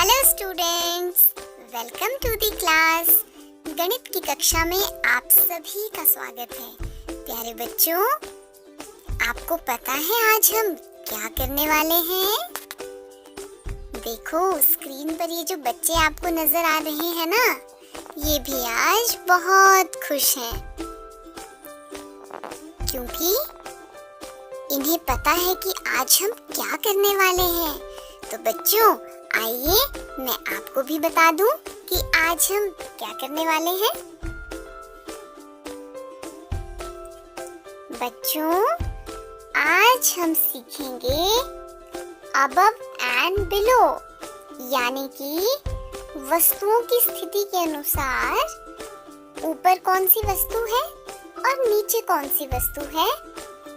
Hello students, welcome to the class. गणित की कक्षा में आप सभी का स्वागत है। प्यारे बच्चों, आपको पता है आज हम क्या करने वाले हैं? देखो स्क्रीन पर ये जो बच्चे आपको नजर आ रहे हैं ना, ये भी आज बहुत खुश हैं क्योंकि इन्हें पता है कि आज हम क्या करने वाले हैं। तो बच्चों, आइए मैं आपको भी बता दूं कि आज हम क्या करने वाले हैं। बच्चों, आज हम सीखेंगे अबव एंड बिलो, यानी कि वस्तुओं की स्थिति के अनुसार ऊपर कौन सी वस्तु है और नीचे कौन सी वस्तु है,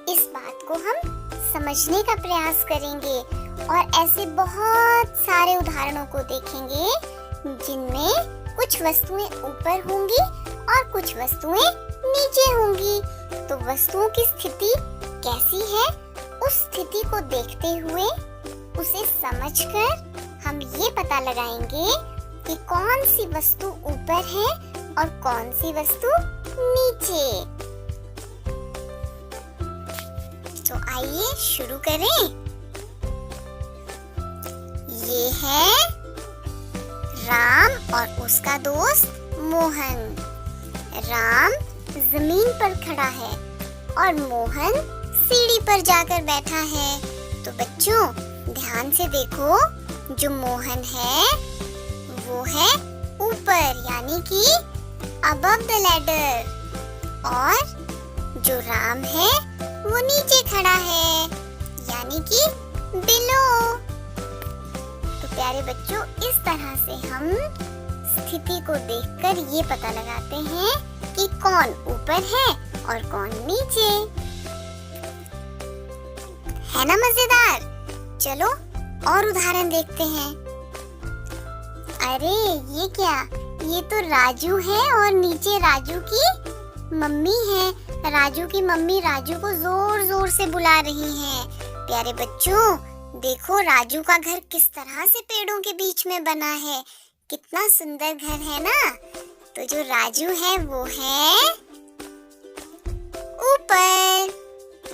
इस बात को हम समझने का प्रयास करेंगे और ऐसे बहुत सारे उदाहरणों को देखेंगे जिनमें कुछ वस्तुएं ऊपर होंगी और कुछ वस्तुएं नीचे होंगी। तो वस्तुओं की स्थिति कैसी है, उस स्थिति को देखते हुए उसे समझकर हम ये पता लगाएंगे कि कौन सी वस्तु ऊपर है और कौन सी वस्तु नीचे। तो आइए शुरू करें। ये है राम और उसका दोस्त मोहन। राम जमीन पर खड़ा है और मोहन सीढ़ी पर जाकर बैठा है। तो बच्चों ध्यान से देखो, जो मोहन है वो है ऊपर, यानी कि अबव द लैडर, और जो राम है वो नीचे खड़ा है, यानी कि बिलो। तो प्यारे बच्चों, इस तरह से हम स्थिति को देखकर ये पता लगाते हैं कि कौन ऊपर है और कौन नीचे है। ना मजेदार? चलो और उदाहरण देखते हैं। अरे ये क्या, ये तो राजू है और नीचे राजू की मम्मी है। राजू की मम्मी राजू को जोर जोर से बुला रही हैं। प्यारे बच्चों देखो, राजू का घर किस तरह से पेड़ों के बीच में बना है, कितना सुंदर घर है ना। तो जो राजू है वो है ऊपर,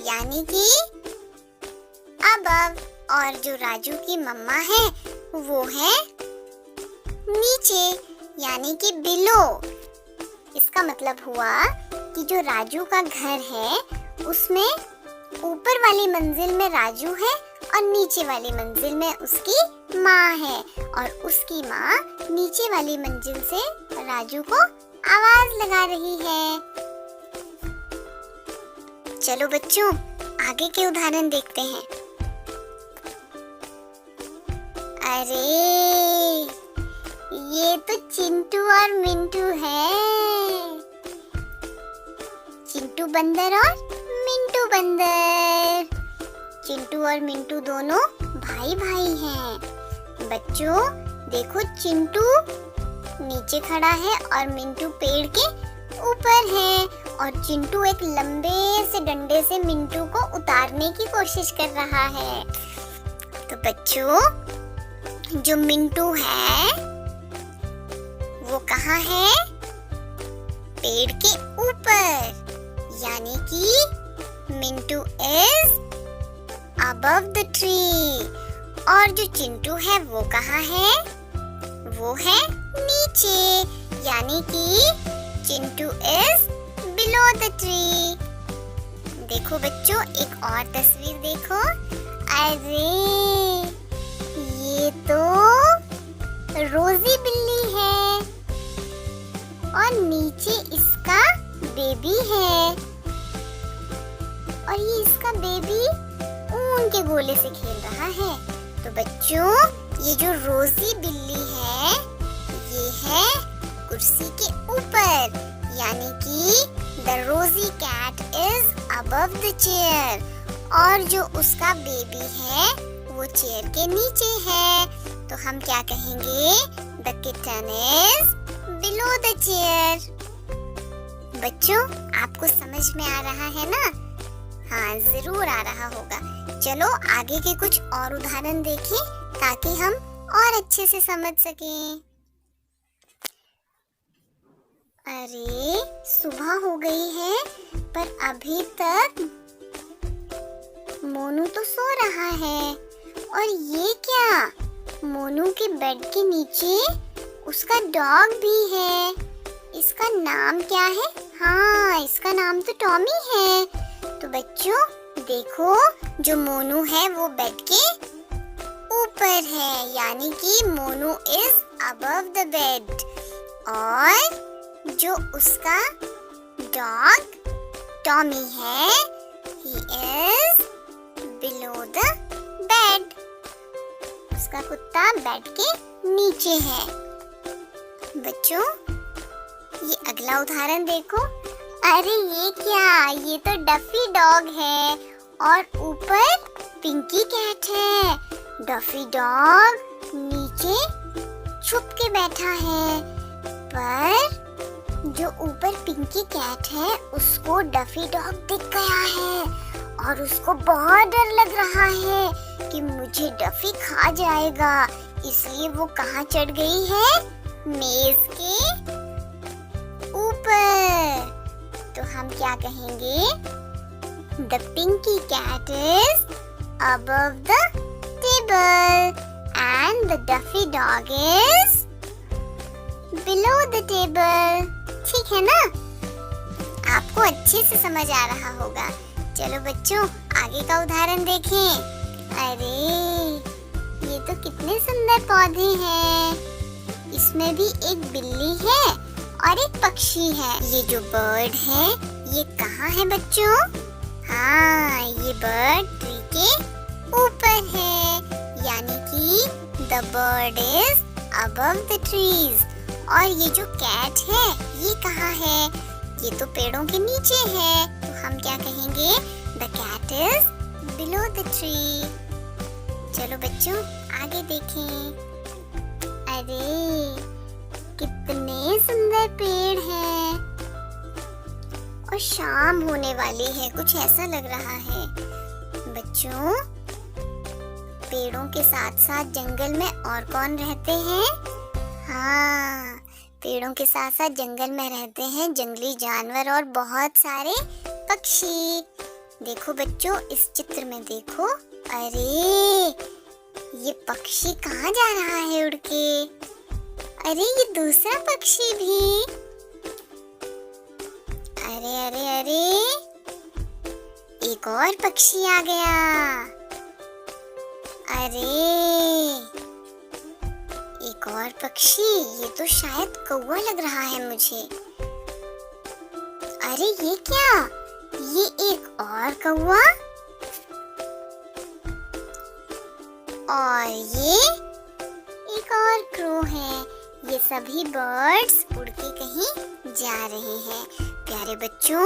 यानी कि अबव, और जो राजू की मम्मा है वो है नीचे, यानी कि बिलो। इसका मतलब हुआ कि जो राजू का घर है उसमें ऊपर वाली मंजिल में राजू है और नीचे वाली मंजिल में उसकी माँ है, और उसकी माँ नीचे वाली मंजिल से राजू को आवाज लगा रही है। चलो बच्चों आगे के उदाहरण देखते हैं। अरे ये तो चिंटू और मिंटू है। चिंटू बंदर और मिंटू बंदर। चिंटू और मिंटू दोनों भाई भाई हैं। बच्चों देखो, चिंटू नीचे खड़ा है और मिंटू पेड़ के ऊपर है, और चिंटू एक लंबे से डंडे से मिंटू को उतारने की कोशिश कर रहा है। तो बच्चों जो मिंटू है वो कहाँ है? पेड़ के ऊपर, यानी कि Mintu is above the tree, और जो चिंटू है वो कहाँ है? वो है नीचे, यानी कि Chintu is below the tree। देखो बच्चों एक और तस्वीर देखो। अरे ये तो रोजी बिल्ली है और नीचे इसका बेबी है, और ये इसका बेबी ऊन के गोले से खेल रहा है। तो बच्चों ये जो रोजी बिल्ली है ये है कुर्सी के ऊपर, यानी कि the rosy cat is above the chair, और जो उसका बेबी है वो चेयर के नीचे है। तो हम क्या कहेंगे? The kitten is below the chair. बच्चों आपको समझ में आ रहा है ना? हाँ जरूर आ रहा होगा। चलो आगे के कुछ और उदाहरण देखें ताकि हम और अच्छे से समझ सकें। अरे सुबह हो गई है पर अभी तक मोनू तो सो रहा है। और ये क्या, मोनू के बेड के नीचे उसका डॉग भी है। इसका नाम क्या है? हाँ, इसका नाम तो टॉमी है। तो बच्चों देखो, जो मोनू है वो बेड के ऊपर है, यानी कि Monu is above the bed. और जो उसका डॉग टॉमी है, he is below the bed. उसका कुत्ता बेड के नीचे है। बच्चों ये अगला उदाहरण देखो। अरे ये क्या, ये तो डफी डॉग है और ऊपर पिंकी कैट है। डफी डॉग नीचे छुप के बैठा है, पर जो ऊपर पिंकी कैट है उसको डफी डॉग दिख गया है और उसको बहुत डर लग रहा है कि मुझे डफी खा जाएगा। इसलिए वो कहाँ चढ़ गई है? मेज के ऊपर। तो हम क्या कहेंगे? The pinky cat is above the table and the Duffy dog is below the table. ठीक है ना? आपको अच्छे से समझ आ रहा होगा। चलो बच्चों आगे का उदाहरण देखें। अरे ये तो कितने सुंदर पौधे हैं। इसमें भी एक बिल्ली है और एक पक्षी है। ये जो बर्ड है ये कहाँ है बच्चों? हाँ, ये बर्ड ट्री के ऊपर है, यानी कि the bird is above the trees। और ये जो कैट है ये कहाँ है? ये तो पेड़ों के नीचे है। तो हम क्या कहेंगे? The cat is below the tree। चलो बच्चों आगे देखें। अरे कितने सुंदर पेड़ हैं और शाम होने वाली है, कुछ ऐसा लग रहा है। बच्चों पेड़ों के साथ साथ जंगल में और कौन रहते हैं? हाँ, पेड़ों के साथ साथ जंगल में रहते हैं जंगली जानवर और बहुत सारे पक्षी। देखो बच्चों इस चित्र में देखो। अरे ये पक्षी कहाँ जा रहा है उड़ के? अरे ये दूसरा पक्षी भी। अरे अरे अरे एक और पक्षी आ गया। अरे एक और पक्षी, ये तो शायद कौवा लग रहा है मुझे। अरे ये क्या, ये एक और कौवा और ये एक और क्रो है। ये सभी बर्ड्स उड़ के कहीं जा रहे हैं। प्यारे बच्चों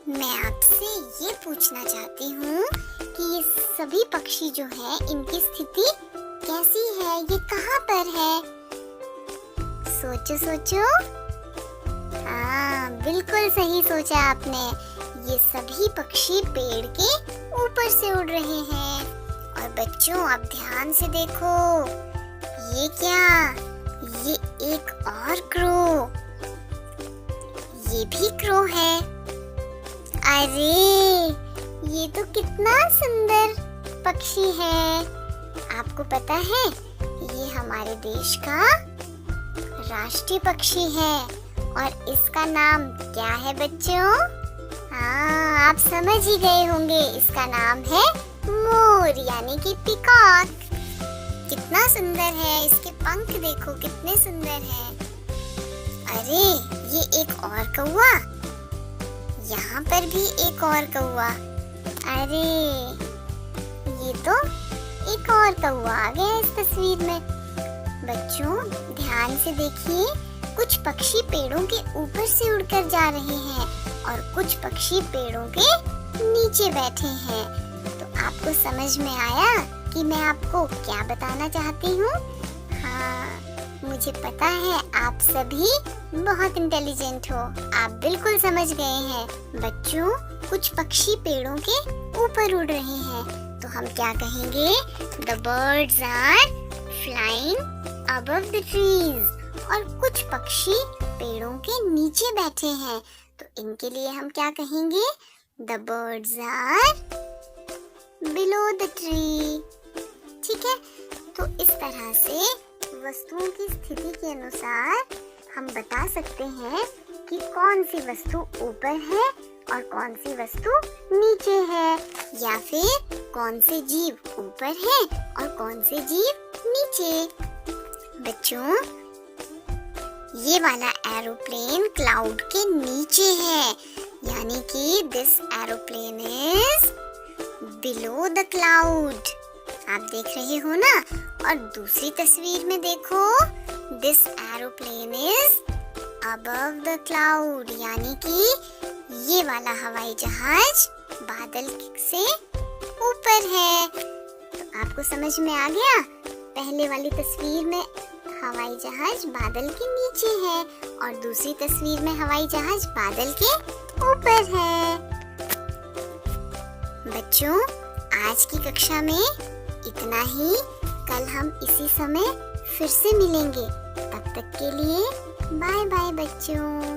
मैं आपसे ये पूछना चाहती हूँ कि ये सभी पक्षी जो हैं इनकी स्थिति कैसी है? ये कहाँ पर है? सोचो सोचो। हाँ बिल्कुल सही सोचा आपने। ये सभी पक्षी पेड़ के ऊपर से उड़ रहे हैं। और बच्चों आप ध्यान से देखो, ये क्या, ये एक और क्रो, ये भी क्रो है। अरे ये तो कितना सुंदर पक्षी है। आपको पता है ये हमारे देश का राष्ट्रीय पक्षी है और इसका नाम क्या है बच्चों? हाँ आप समझ ही गए होंगे, इसका नाम है मोर यानी कि पीकॉक। कितना सुंदर है, इसके पंख देखो कितने सुंदर हैं। अरे ये एक और कौवा, यहाँ पर भी एक और कौवा। अरे ये तो एक और कौवा आ गया इस तस्वीर में। बच्चों ध्यान से देखिए, कुछ पक्षी पेड़ों के ऊपर से उड़कर जा रहे हैं और कुछ पक्षी पेड़ों के नीचे बैठे हैं। तो आपको समझ में आया कि मैं आपको क्या बताना चाहती हूँ? हाँ मुझे पता है आप सभी बहुत इंटेलिजेंट हो, आप बिल्कुल समझ गए हैं। बच्चों कुछ पक्षी पेड़ों के ऊपर उड़ रहे हैं, तो हम क्या कहेंगे? The birds are flying above the trees. और कुछ पक्षी पेड़ों के नीचे बैठे हैं, तो इनके लिए हम क्या कहेंगे? The birds are below the tree. ठीक है, तो इस तरह से वस्तुओं की स्थिति के अनुसार हम बता सकते हैं कि कौन सी वस्तु ऊपर है और कौन सी वस्तु नीचे है, या फिर कौन से जीव ऊपर है और कौन से जीव नीचे। बच्चों, ये वाला एरोप्लेन क्लाउड के नीचे है, यानी कि this aeroplane is below the cloud. आप देख रहे हो ना? और दूसरी तस्वीर में देखो, this aeroplane is above the cloud, यानी कि ये वाला हवाई जहाज बादल से ऊपर है। तो आपको समझ में आ गया? पहले वाली तस्वीर में हवाई जहाज बादल के नीचे है और दूसरी तस्वीर में हवाई जहाज बादल के ऊपर है। बच्चों, आज की कक्षा में इतना ही। कल हम इसी समय फिर से मिलेंगे। तब तक के लिए बाय बाय बच्चों।